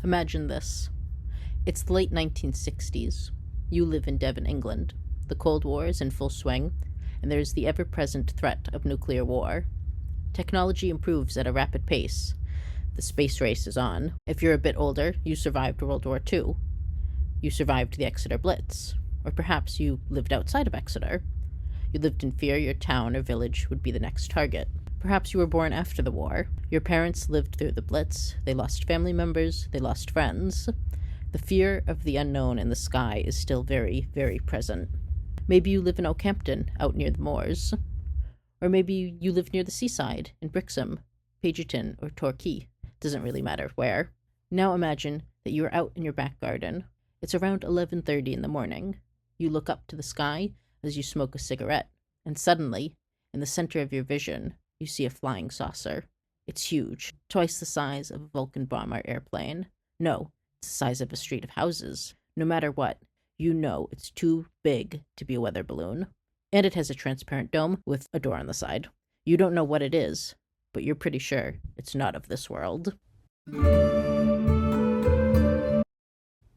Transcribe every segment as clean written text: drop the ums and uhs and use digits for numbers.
Imagine this. It's the late 1960s. You live in Devon, England. The Cold War is in full swing, and there is the ever-present threat of nuclear war. Technology improves at a rapid pace. The space race is on. If you're a bit older, you survived World War II. You survived the Exeter Blitz. Or perhaps you lived outside of Exeter. You lived in fear your town or village would be the next target. Perhaps you were born after the war. Your parents lived through the Blitz. They lost family members. They lost friends. The fear of the unknown in the sky is still very, very present. Maybe you live in Okehampton, out near the moors. Or maybe you live near the seaside, in Brixham, Pagerton, or Torquay. Doesn't really matter where. Now imagine that you are out in your back garden. It's around 11:30 in the morning. You look up to the sky as you smoke a cigarette, and suddenly, in the center of your vision, you see a flying saucer. It's huge, twice the size of a Vulcan bomber airplane. No, it's the size of a street of houses. No matter what, you know it's too big to be a weather balloon. And it has a transparent dome with a door on the side. You don't know what it is, but you're pretty sure it's not of this world.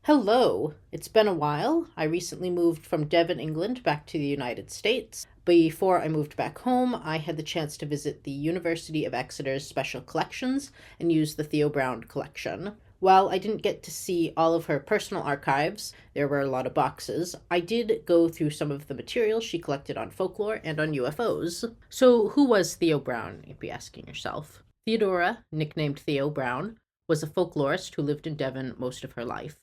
Hello! It's been a while. I recently moved from Devon, England, back to the United States. Before I moved back home, I had the chance to visit the University of Exeter's special collections and use the Theo Brown collection. While I didn't get to see all of her personal archives, there were a lot of boxes, I did go through some of the materials she collected on folklore and on UFOs. So who was Theo Brown, you'd be asking yourself? Theodora, nicknamed Theo Brown, was a folklorist who lived in Devon most of her life.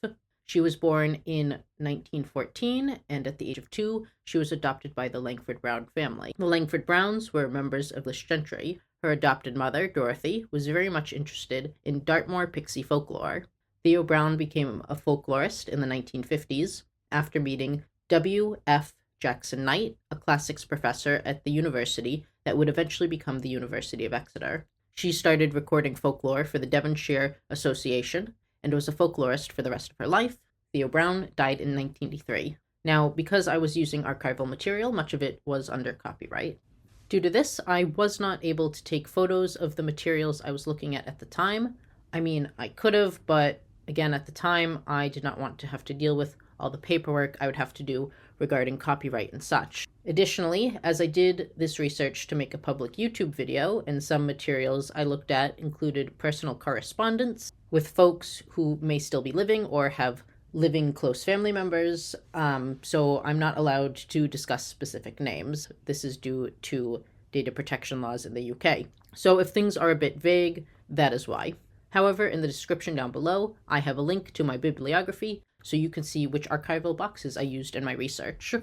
She was born in 1914, and at the age of 2, she was adopted by the Langford Brown family. The Langford Browns were members of English gentry. Her adopted mother, Dorothy, was very much interested in Dartmoor pixie folklore. Theo Brown became a folklorist in the 1950s after meeting W.F. Jackson Knight, a classics professor at the university that would eventually become the University of Exeter. She started recording folklore for the Devonshire Association and was a folklorist for the rest of her life. Theo Brown died in 1983. Now, because I was using archival material, much of it was under copyright. Due to this, I was not able to take photos of the materials I was looking at the time. I mean, I could have, but again, at the time, I did not want to have to deal with all the paperwork I would have to do regarding copyright and such. Additionally, as I did this research to make a public YouTube video, and some materials I looked at included personal correspondence with folks who may still be living or have living close family members, so I'm not allowed to discuss specific names. This is due to data protection laws in the UK. So if things are a bit vague, that is why. However, in the description down below, I have a link to my bibliography, so you can see which archival boxes I used in my research.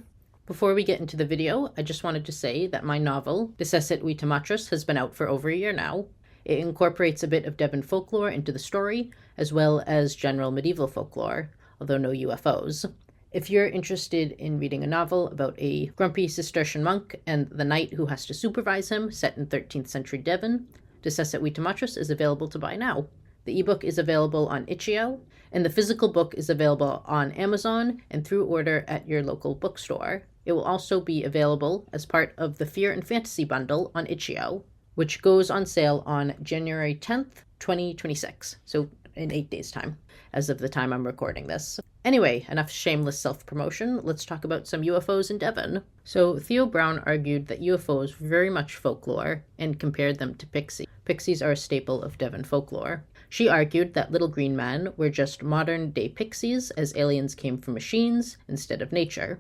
Before we get into the video, I just wanted to say that my novel, Decessit, Vita, Matris, has been out for over a year now. It incorporates a bit of Devon folklore into the story, as well as general medieval folklore, although no UFOs. If you're interested in reading a novel about a grumpy Cistercian monk and the knight who has to supervise him, set in 13th century Devon, Decessit, Vita, Matris is available to buy now. The ebook is available on Itch.io, and the physical book is available on Amazon and through order at your local bookstore. It will also be available as part of the Fear and Fantasy bundle on Itch.io, which goes on sale on January 10th, 2026, so in 8 days' time, as of the time I'm recording this. Anyway, enough shameless self-promotion, let's talk about some UFOs in Devon. So Theo Brown argued that UFOs were very much folklore and compared them to pixies. Pixies are a staple of Devon folklore. She argued that little green men were just modern-day pixies, as aliens came from machines instead of nature.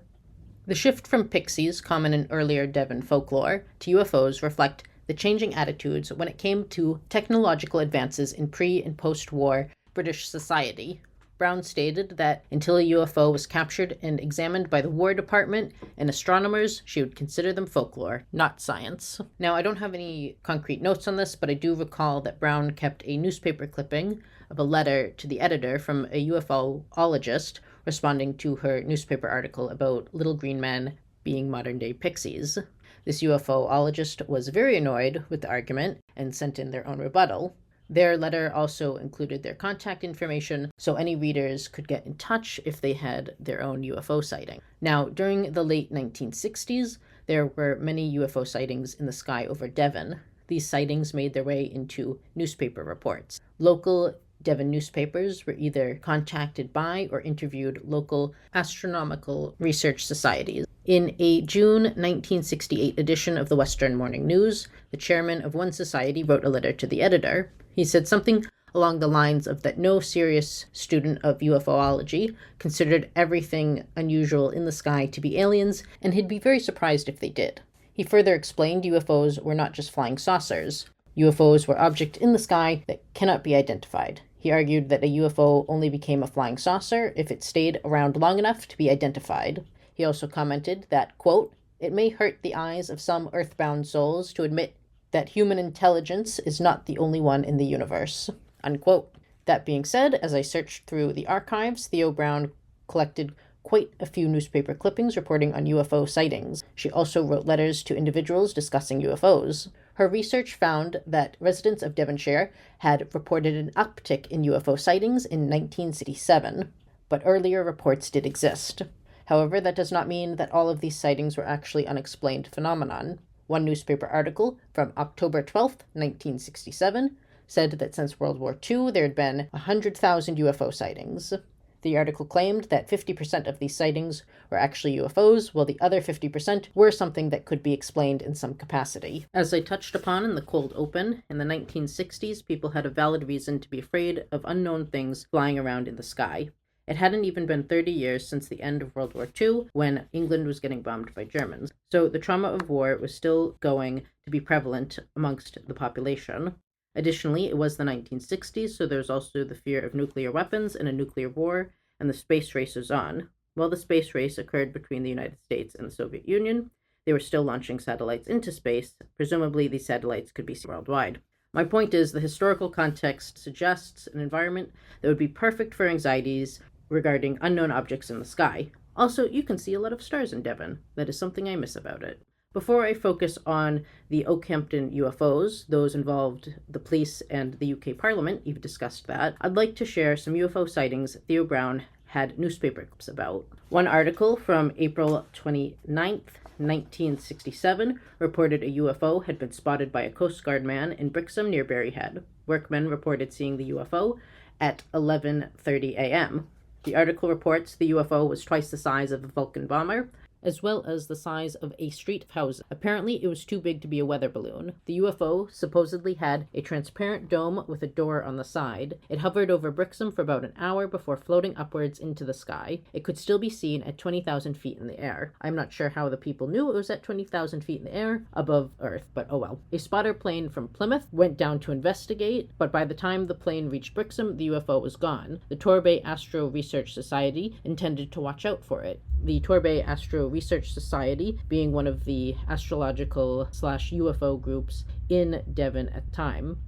The shift from pixies, common in earlier Devon folklore, to UFOs reflect the changing attitudes when it came to technological advances in pre- and post-war British society. Brown stated that until a UFO was captured and examined by the War Department and astronomers, she would consider them folklore, not science. Now, I don't have any concrete notes on this, but I do recall that Brown kept a newspaper clipping of a letter to the editor from a UFOologist responding to her newspaper article about little green men being modern-day pixies. This UFOologist was very annoyed with the argument and sent in their own rebuttal. Their letter also included their contact information, so any readers could get in touch if they had their own UFO sighting. Now, during the late 1960s, there were many UFO sightings in the sky over Devon. These sightings made their way into newspaper reports. Local Devon newspapers were either contacted by or interviewed local astronomical research societies. In a June 1968 edition of the Western Morning News, the chairman of one society wrote a letter to the editor. He said something along the lines of that no serious student of UFOlogy considered everything unusual in the sky to be aliens, and he'd be very surprised if they did. He further explained UFOs were not just flying saucers. UFOs were objects in the sky that cannot be identified. He argued that a UFO only became a flying saucer if it stayed around long enough to be identified. He also commented that, quote, "It may hurt the eyes of some earthbound souls to admit that human intelligence is not the only one in the universe," unquote. That being said, as I searched through the archives, Theo Brown collected quite a few newspaper clippings reporting on UFO sightings. She also wrote letters to individuals discussing UFOs. Her research found that residents of Devonshire had reported an uptick in UFO sightings in 1967, but earlier reports did exist. However, that does not mean that all of these sightings were actually unexplained phenomenon. One newspaper article from October 12, 1967, said that since World War II there had been 100,000 UFO sightings. The article claimed that 50% of these sightings were actually UFOs, while the other 50% were something that could be explained in some capacity. As I touched upon in the cold open, in the 1960s, people had a valid reason to be afraid of unknown things flying around in the sky. It hadn't even been 30 years since the end of World War II, when England was getting bombed by Germans. So the trauma of war was still going to be prevalent amongst the population. Additionally, it was the 1960s, so there was also the fear of nuclear weapons and a nuclear war, and the space race was on. While the space race occurred between the United States and the Soviet Union, they were still launching satellites into space. Presumably, these satellites could be seen worldwide. My point is, the historical context suggests an environment that would be perfect for anxieties regarding unknown objects in the sky. Also, you can see a lot of stars in Devon. That is something I miss about it. Before I focus on the Okehampton UFOs, those involved the police and the UK Parliament, you've discussed that, I'd like to share some UFO sightings Theo Brown had newspaper clips about. One article from April 29th, 1967 reported a UFO had been spotted by a Coast Guard man in Brixham near Berryhead. Workmen reported seeing the UFO at 11:30 a.m. The article reports the UFO was twice the size of a Vulcan bomber, as well as the size of a street of houses. Apparently, it was too big to be a weather balloon. The UFO supposedly had a transparent dome with a door on the side. It hovered over Brixham for about an hour before floating upwards into the sky. It could still be seen at 20,000 feet in the air. I'm not sure how the people knew it was at 20,000 feet in the air above Earth, but oh well. A spotter plane from Plymouth went down to investigate, but by the time the plane reached Brixham, the UFO was gone. The Torbay Astro Research Society intended to watch out for it. The Torbay Astro Research Society being one of the astrological/UFO groups in Devon at the time.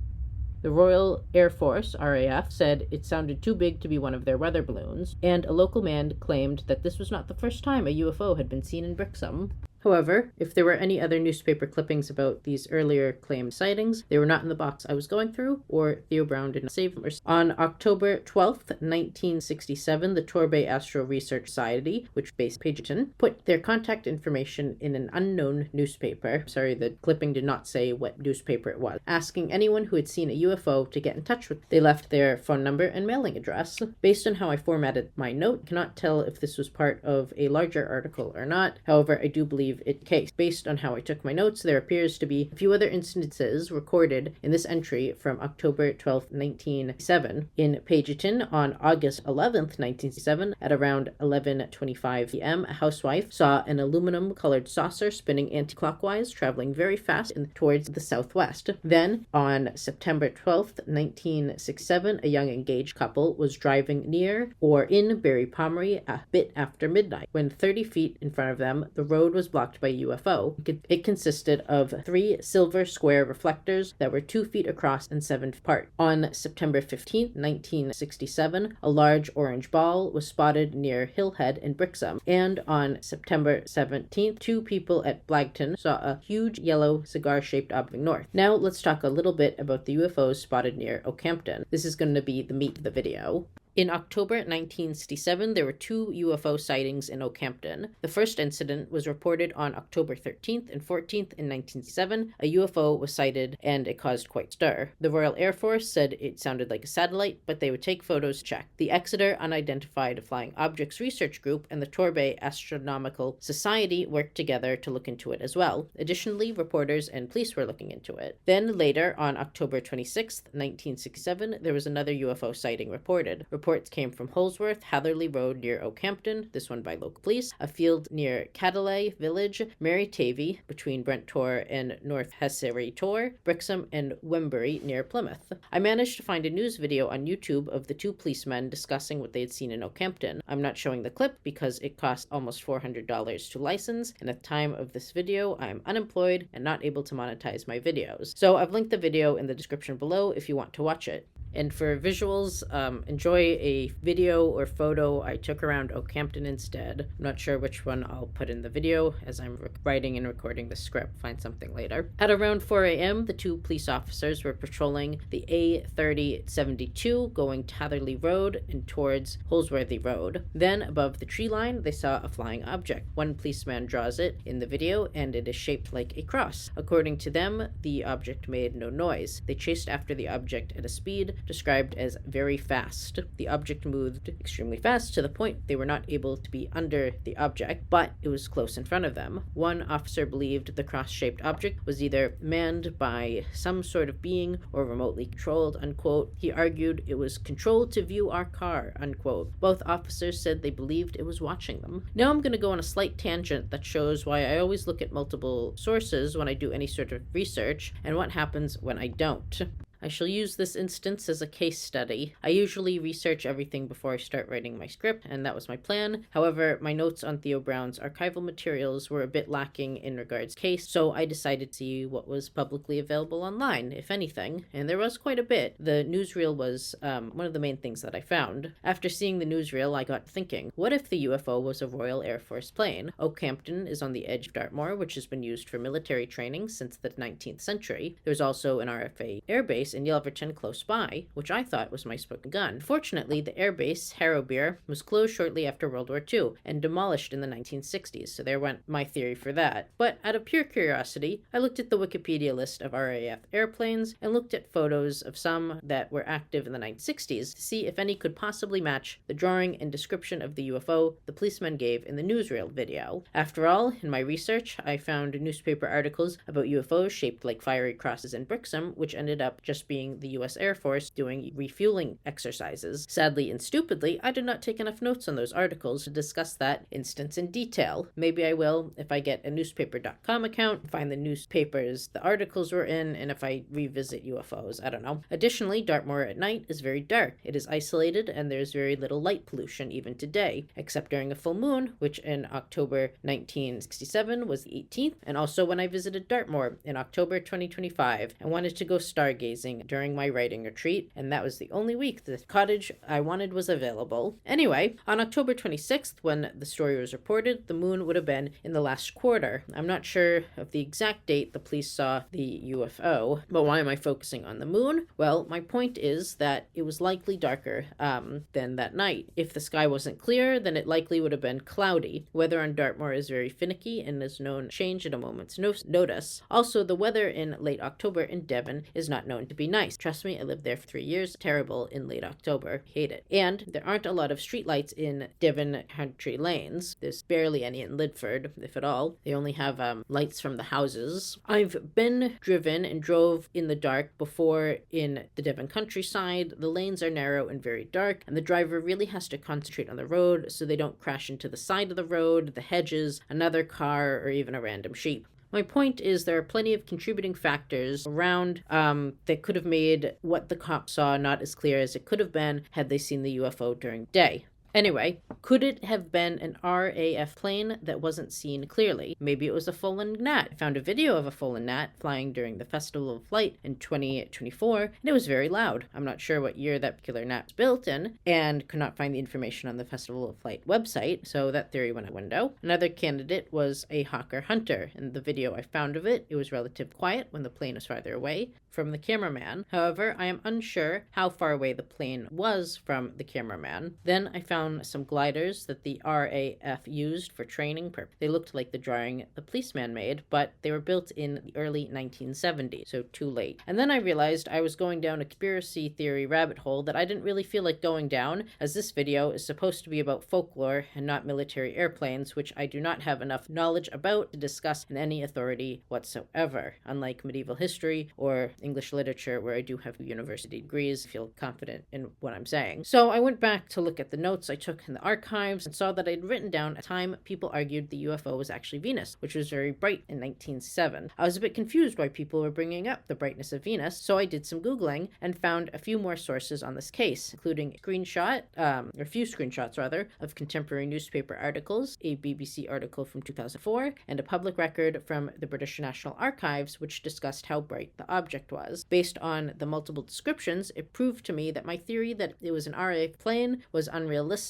The Royal Air Force, RAF, said it sounded too big to be one of their weather balloons, and a local man claimed that this was not the first time a UFO had been seen in Brixham. However, if there were any other newspaper clippings about these earlier claimed sightings, they were not in the box I was going through, or Theo Brown did not save them. On October 12th, 1967, the Torbay Astro Research Society, which based Pageton, put their contact information in an unknown newspaper. Sorry, the clipping did not say what newspaper it was, asking anyone who had seen a UFO to get in touch with them. They left their phone number and mailing address. Based on how I formatted my note, I cannot tell if this was part of a larger article or not. However, I do believe it case. Based on how I took my notes, there appears to be a few other instances recorded in this entry from October 12, 1997. In Pageton, on August 11th, 1967, at around 11:25 p.m., a housewife saw an aluminum-colored saucer spinning anti-clockwise, traveling very fast towards the southwest. Then, on September 12th, 1967, a young engaged couple was driving near or in Berry Pomeroy a bit after midnight, when 30 feet in front of them, the road was blocked by a UFO. It consisted of 3 silver square reflectors that were 2 feet across and 7 feet apart. On September 15, 1967, a large orange ball was spotted near Hillhead in Brixham, and on September 17th, 2 people at Blagton saw a huge yellow cigar-shaped object north. Now let's talk a little bit about the UFOs spotted near Okehampton. This is going to be the meat of the video. In October 1967, there were 2 UFO sightings in Okehampton. The first incident was reported on October 13th and 14th in 1967. A UFO was sighted and it caused quite stir. The Royal Air Force said it sounded like a satellite, but they would take photos to check. The Exeter Unidentified Flying Objects Research Group and the Torbay Astronomical Society worked together to look into it as well. Additionally, reporters and police were looking into it. Then later, on October 26th, 1967, there was another UFO sighting reported. Reports came from Holsworth, Hatherley Road near Okehampton, this one by local police, a field near Caddeley Village, Mary Tavy between Brent Tor and North Hessery Tor, Brixham and Wembury near Plymouth. I managed to find a news video on YouTube of the 2 policemen discussing what they had seen in Okehampton. I'm not showing the clip because it cost almost $400 to license, and at the time of this video, I am unemployed and not able to monetize my videos. So I've linked the video in the description below if you want to watch it. And for visuals, enjoy a video or photo I took around Okehampton instead. I'm not sure which one I'll put in the video as I'm writing and recording the script. Find something later. At around 4 a.m., the 2 police officers were patrolling the A3072 going to Hatherley Road and towards Holsworthy Road. Then, above the tree line, they saw a flying object. One policeman draws it in the video, and it is shaped like a cross. According to them, the object made no noise. They chased after the object at a speed described as very fast. The object moved extremely fast to the point they were not able to be under the object, but it was close in front of them. One officer believed the cross-shaped object was either manned by some sort of being or remotely controlled, unquote. He argued it was controlled to view our car, unquote. Both officers said they believed it was watching them. Now I'm going to go on a slight tangent that shows why I always look at multiple sources when I do any sort of research and what happens when I don't. I shall use this instance as a case study. I usually research everything before I start writing my script, and that was my plan. However, my notes on Theo Brown's archival materials were a bit lacking in regards to case, so I decided to see what was publicly available online, if anything, and there was quite a bit. The newsreel was one of the main things that I found. After seeing the newsreel, I got thinking, what if the UFO was a Royal Air Force plane? Okehampton is on the edge of Dartmoor, which has been used for military training since the 19th century. There's also an RFA airbase in Yelverton close by, which I thought was my smoking gun. Fortunately, the airbase, Harrowbeer, was closed shortly after World War II and demolished in the 1960s, so there went my theory for that. But out of pure curiosity, I looked at the Wikipedia list of RAF airplanes and looked at photos of some that were active in the 1960s to see if any could possibly match the drawing and description of the UFO the policeman gave in the newsreel video. After all, in my research, I found newspaper articles about UFOs shaped like fiery crosses in Brixham, which ended up just being the US Air Force doing refueling exercises. Sadly and stupidly, I did not take enough notes on those articles to discuss that instance in detail. Maybe I will if I get a newspaper.com account, find the newspapers the articles were in, and if I revisit UFOs. I don't know. Additionally, Dartmoor at night is very dark. It is isolated and there's very little light pollution even today, except during a full moon, which in October 1967 was the 18th, and also when I visited Dartmoor in October 2025 and wanted to go stargazing during my writing retreat, and that was the only week the cottage I wanted was available. Anyway, on October 26th, when the story was reported, the moon would have been in the last quarter. I'm not sure of the exact date the police saw the UFO, but why am I focusing on the moon? Well, my point is that it was likely darker than that night. If the sky wasn't clear, then it likely would have been cloudy. Weather on Dartmoor is very finicky and is known to change at a moment's notice. Also, the weather in late October in Devon is not known to be nice. Trust me, I lived there for 3 years. Terrible in late October. Hate it. And there aren't a lot of streetlights in Devon country lanes. There's barely any in Lidford, if at all. They only have lights from the houses. I've been driven and drove in the dark before in the Devon countryside. The lanes are narrow and very dark, and the driver really has to concentrate on the road so they don't crash into the side of the road, the hedges, another car, or even a random sheep. My point is there are plenty of contributing factors around that could have made what the cops saw not as clear as it could have been had they seen the UFO during the day. Anyway, could it have been an RAF plane that wasn't seen clearly? Maybe it was a fallen gnat. I found a video of a fallen gnat flying during the Festival of Flight in 2024, and it was very loud. I'm not sure what year that particular gnat was built in, and could not find the information on the Festival of Flight website, so that theory went out the window. Another candidate was a hawker hunter. In the video I found of it, it was relatively quiet when the plane was farther away from the cameraman. However, I am unsure how far away the plane was from the cameraman. Then I found some gliders that the RAF used for training purposes. They looked like the drawing the policeman made, but they were built in the early 1970s, so too late. And then I realized I was going down a conspiracy theory rabbit hole that I didn't really feel like going down, as this video is supposed to be about folklore and not military airplanes, which I do not have enough knowledge about to discuss in any authority whatsoever. Unlike medieval history or English literature, where I do have university degrees, I feel confident in what I'm saying. So I went back to look at the notes I took in the archives and saw that I'd written down a time people argued the UFO was actually Venus, which was very bright in 1907. I was a bit confused why people were bringing up the brightness of Venus, so I did some Googling and found a few more sources on this case, including a few screenshots of contemporary newspaper articles, a BBC article from 2004, and a public record from the British National Archives, which discussed how bright the object was. Based on the multiple descriptions, it proved to me that my theory that it was an RAF plane was unrealistic,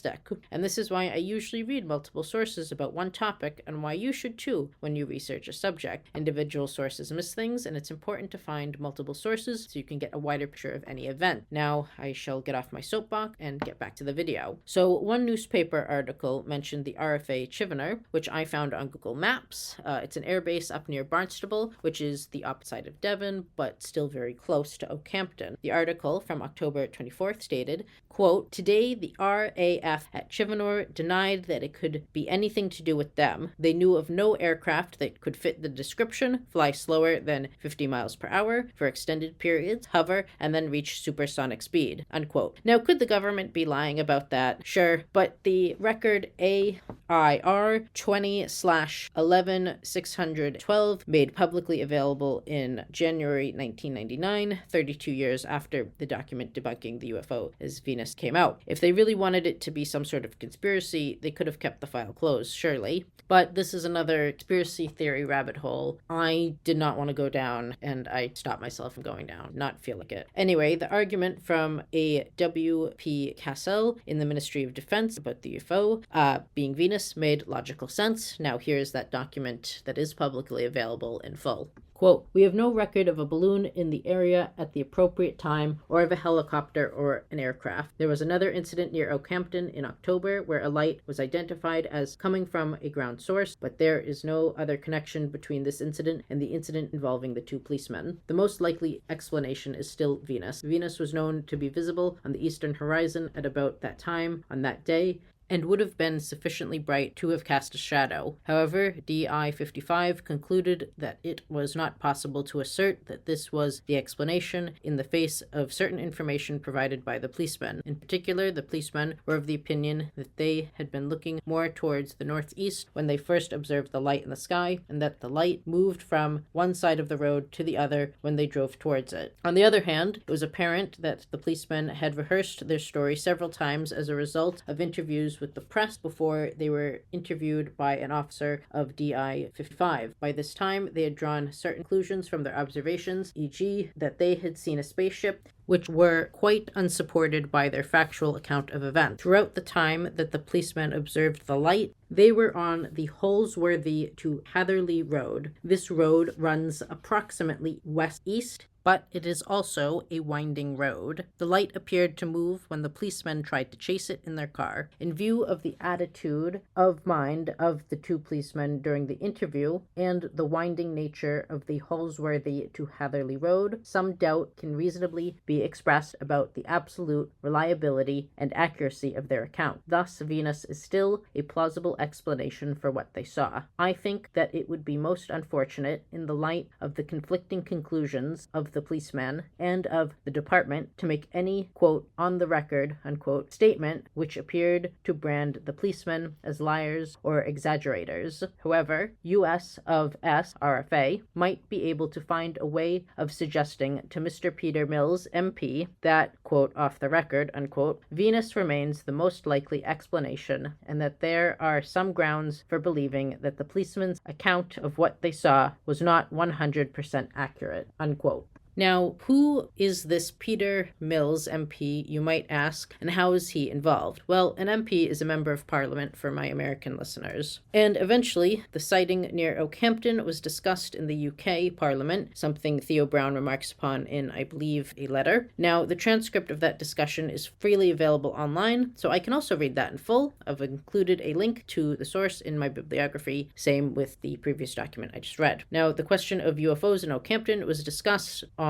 and this is why I usually read multiple sources about one topic, and why you should too when you research a subject. Individual sources miss things, and it's important to find multiple sources so you can get a wider picture of any event. Now I shall get off my soapbox and get back to the video. So one newspaper article mentioned the RFA Chivener, which I found on Google Maps. It's an airbase up near Barnstable, which is the opposite side of Devon, but still very close to Okehampton. The article from October 24th stated, quote, "Today the RAF at Chivener denied that it could be anything to do with them. They knew of no aircraft that could fit the description, fly slower than 50 miles per hour for extended periods, hover, and then reach supersonic speed," unquote. Now, could the government be lying about that? Sure, but the record AIR 20/11/612 made publicly available in January 1999, 32 years after the document debunking the UFO as Venus came out. If they really wanted it to be some sort of conspiracy, they could have kept the file closed, surely. But this is another conspiracy theory rabbit hole I did not want to go down, and I stopped myself from going down. Not feel like it. Anyway, the argument from a W.P. Cassell in the Ministry of Defense about the UFO being Venus made logical sense. Now here's that document that is publicly available in full. Quote, "We have no record of a balloon in the area at the appropriate time, or of a helicopter or an aircraft. There was another incident near Okehampton in October where a light was identified as coming from a ground source, but there is no other connection between this incident and the incident involving the two policemen. The most likely explanation is still Venus. Venus was known to be visible on the eastern horizon at about that time on that day, and would have been sufficiently bright to have cast a shadow. However, DI 55 concluded that it was not possible to assert that this was the explanation in the face of certain information provided by the policemen. In particular, the policemen were of the opinion that they had been looking more towards the northeast when they first observed the light in the sky, and that the light moved from one side of the road to the other when they drove towards it. On the other hand, it was apparent that the policemen had rehearsed their story several times as a result of interviews with the press before they were interviewed by an officer of DI 55. By this time, they had drawn certain conclusions from their observations, e.g., that they had seen a spaceship, which were quite unsupported by their factual account of events. Throughout the time that the policemen observed the light, they were on the Holsworthy to Hatherley Road. This road runs approximately west-east, but it is also a winding road. The light appeared to move when the policemen tried to chase it in their car. In view of the attitude of mind of the two policemen during the interview and the winding nature of the Holsworthy to Hatherley Road, some doubt can reasonably be expressed about the absolute reliability and accuracy of their account. Thus, Venus is still a plausible explanation for what they saw. I think that it would be most unfortunate, in the light of the conflicting conclusions of the the policeman and of the department to make any, quote, on the record, unquote, statement which appeared to brand the policemen as liars or exaggerators. However, US of S, RFA, might be able to find a way of suggesting to Mr. Peter Mills, MP, that, quote, off the record, unquote, Venus remains the most likely explanation, and that there are some grounds for believing that the policeman's account of what they saw was not 100% accurate, unquote. Now, who is this Peter Mills, MP, you might ask, and how is he involved? Well, an MP is a member of Parliament for my American listeners. And eventually, the sighting near Okehampton was discussed in the UK Parliament, something Theo Brown remarks upon in, I believe, a letter. Now, the transcript of that discussion is freely available online, so I can also read that in full. I've included a link to the source in my bibliography, same with the previous document I just read. Now, the question of UFOs in Okehampton was discussed on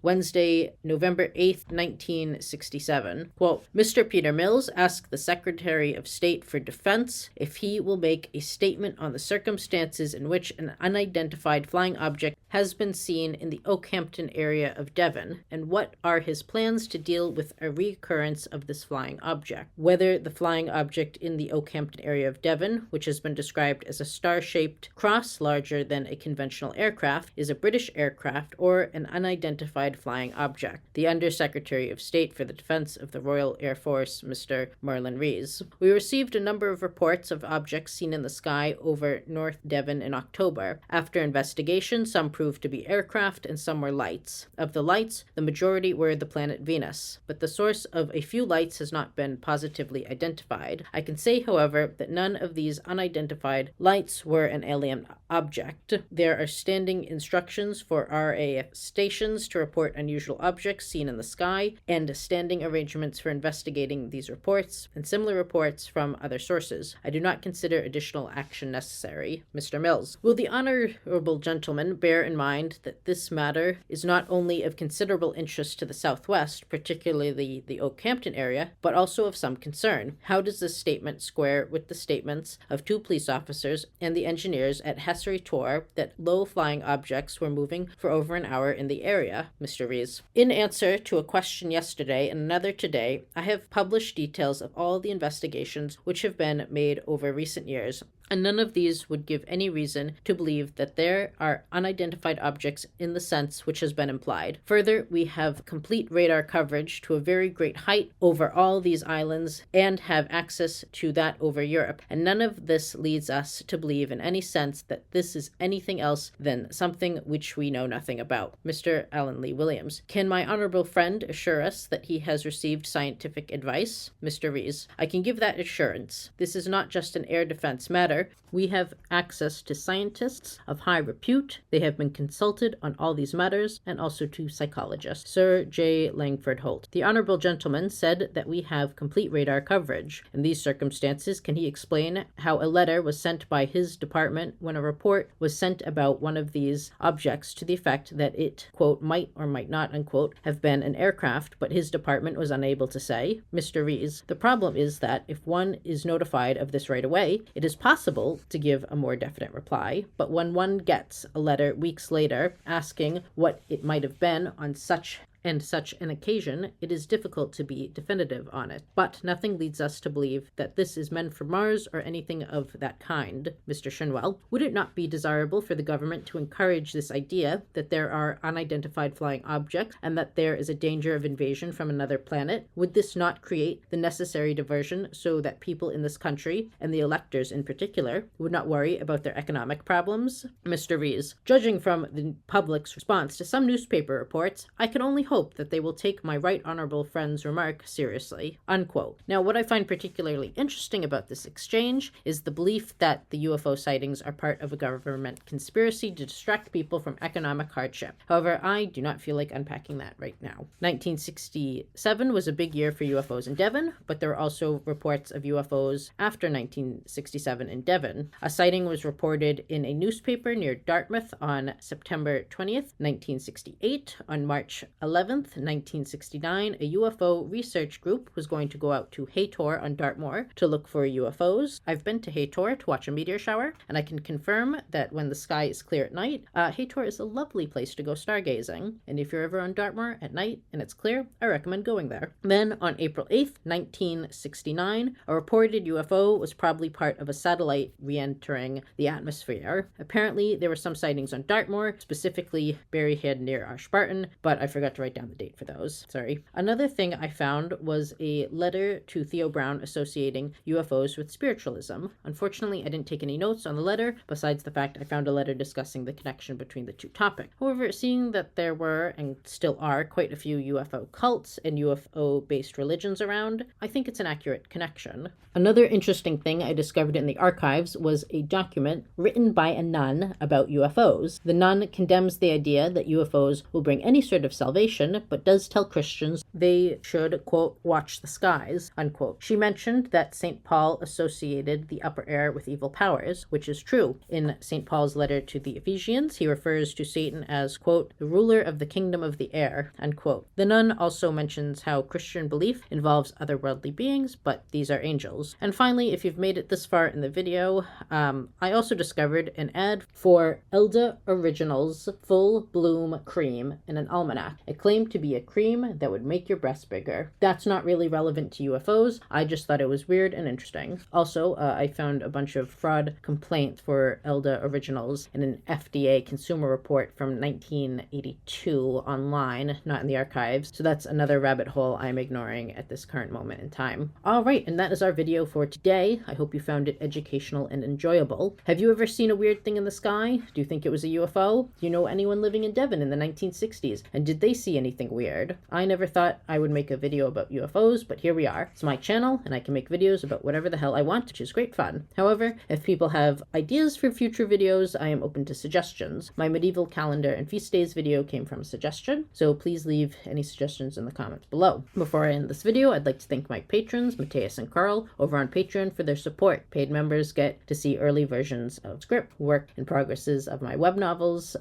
Wednesday, November 8th, 1967. Quote, Mr. Peter Mills asked the Secretary of State for Defense if he will make a statement on the circumstances in which an unidentified flying object has been seen in the Okehampton area of Devon, and what are his plans to deal with a recurrence of this flying object. Whether the flying object in the Okehampton area of Devon, which has been described as a star-shaped cross larger than a conventional aircraft, is a British aircraft or an unidentified flying object. The Under-Secretary of State for the Defense of the Royal Air Force, Mr. Marlon Rees. We received a number of reports of objects seen in the sky over North Devon in October. After investigation, some proved to be aircraft and some were lights. Of the lights, the majority were the planet Venus, but the source of a few lights has not been positively identified. I can say, however, that none of these unidentified lights were an alien object. There are standing instructions for RAF stations to report unusual objects seen in the sky, and standing arrangements for investigating these reports and similar reports from other sources. I do not consider additional action necessary. Mr. Mills. Will the honorable gentleman bear in mind that this matter is not only of considerable interest to the Southwest, particularly the Okehampton area, but also of some concern? How does this statement square with the statements of two police officers and the engineers at haytor that low-flying objects were moving for over an hour in the area? Mr. Rees. In answer to a question yesterday and another today, I have published details of all the investigations which have been made over recent years, and none of these would give any reason to believe that there are unidentified objects in the sense which has been implied. Further, we have complete radar coverage to a very great height over all these islands and have access to that over Europe, and none of this leads us to believe in any sense that this is anything else than something which we know nothing about. Mr. Allen Lee Williams. Can my honorable friend assure us that he has received scientific advice? Mr. Rees. I can give that assurance. This is not just an air defense matter. We have access to scientists of high repute. They have been consulted on all these matters, and also to psychologists. Sir J. Langford Holt. The honorable gentleman said that we have complete radar coverage. In these circumstances, can he explain how a letter was sent by his department when a report was sent about one of these objects to the effect that it, quote, might or might not, unquote, have been an aircraft, but his department was unable to say? Mr. Rees. The problem is that if one is notified of this right away, it is possible to give a more definite reply, but when one gets a letter weeks later asking what it might have been on such and such an occasion, it is difficult to be definitive on it. But nothing leads us to believe that this is men from Mars or anything of that kind. Mr. Shinwell, would it not be desirable for the government to encourage this idea that there are unidentified flying objects and that there is a danger of invasion from another planet? Would this not create the necessary diversion so that people in this country, and the electors in particular, would not worry about their economic problems? Mr. Rees, judging from the public's response to some newspaper reports, I can only hope that they will take my right honorable friend's remark seriously, unquote. Now, what I find particularly interesting about this exchange is the belief that the UFO sightings are part of a government conspiracy to distract people from economic hardship. However, I do not feel like unpacking that right now. 1967 was a big year for UFOs in Devon, but there were also reports of UFOs after 1967 in Devon. A sighting was reported in a newspaper near Dartmouth on September 20th, 1968. On March 11th, 11th, 1969, a UFO research group was going to go out to Haytor on Dartmoor to look for UFOs. I've been to Haytor to watch a meteor shower, and I can confirm that when the sky is clear at night, Haytor is a lovely place to go stargazing. And if you're ever on Dartmoor at night and it's clear, I recommend going there. Then on April 8th, 1969, a reported UFO was probably part of a satellite re-entering the atmosphere. Apparently, there were some sightings on Dartmoor, specifically berryhead near Ashbarton, but I forgot to write down the date for those. Sorry. Another thing I found was a letter to Theo Brown associating UFOs with spiritualism. Unfortunately, I didn't take any notes on the letter, besides the fact I found a letter discussing the connection between the two topics. However, seeing that there were, and still are, quite a few UFO cults and UFO-based religions around, I think it's an accurate connection. Another interesting thing I discovered in the archives was a document written by a nun about UFOs. The nun condemns the idea that UFOs will bring any sort of salvation, but does tell Christians they should, quote, watch the skies, unquote. She mentioned that St. Paul associated the upper air with evil powers, which is true. In St. Paul's letter to the Ephesians, he refers to Satan as, quote, the ruler of the kingdom of the air, unquote. The nun also mentions how Christian belief involves otherworldly beings, but these are angels. And finally, if you've made it this far in the video, I also discovered an ad for Elda Originals Full Bloom Cream in an almanac. It claimed to be a cream that would make your breasts bigger. That's not really relevant to UFOs. I just thought it was weird and interesting. Also, I found a bunch of fraud complaints for Elda Originals in an FDA consumer report from 1982 online, not in the archives. So that's another rabbit hole I'm ignoring at this current moment in time. All right, and that is our video for today. I hope you found it educational and enjoyable. Have you ever seen a weird thing in the sky? Do you think it was a UFO? Do you know anyone living in Devon in the 1960s? And did they see anything weird? I never thought I would make a video about UFOs, but here we are. It's my channel, and I can make videos about whatever the hell I want, which is great fun. However, if people have ideas for future videos, I am open to suggestions. My medieval calendar and feast days video came from a suggestion, so please leave any suggestions in the comments below. Before I end this video, I'd like to thank my patrons, Matthias and Carl, over on Patreon for their support. Paid members get to see early versions of script, work in progresses of my web novels,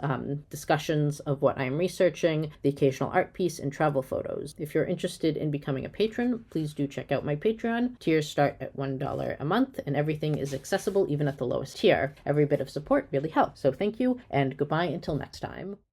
discussions of what I'm researching, the occasional art piece, and travel photos. If you're interested in becoming a patron, please do check out my Patreon. Tiers start at $1 a month, and everything is accessible even at the lowest tier. Every bit of support really helps. So thank you, and goodbye until next time.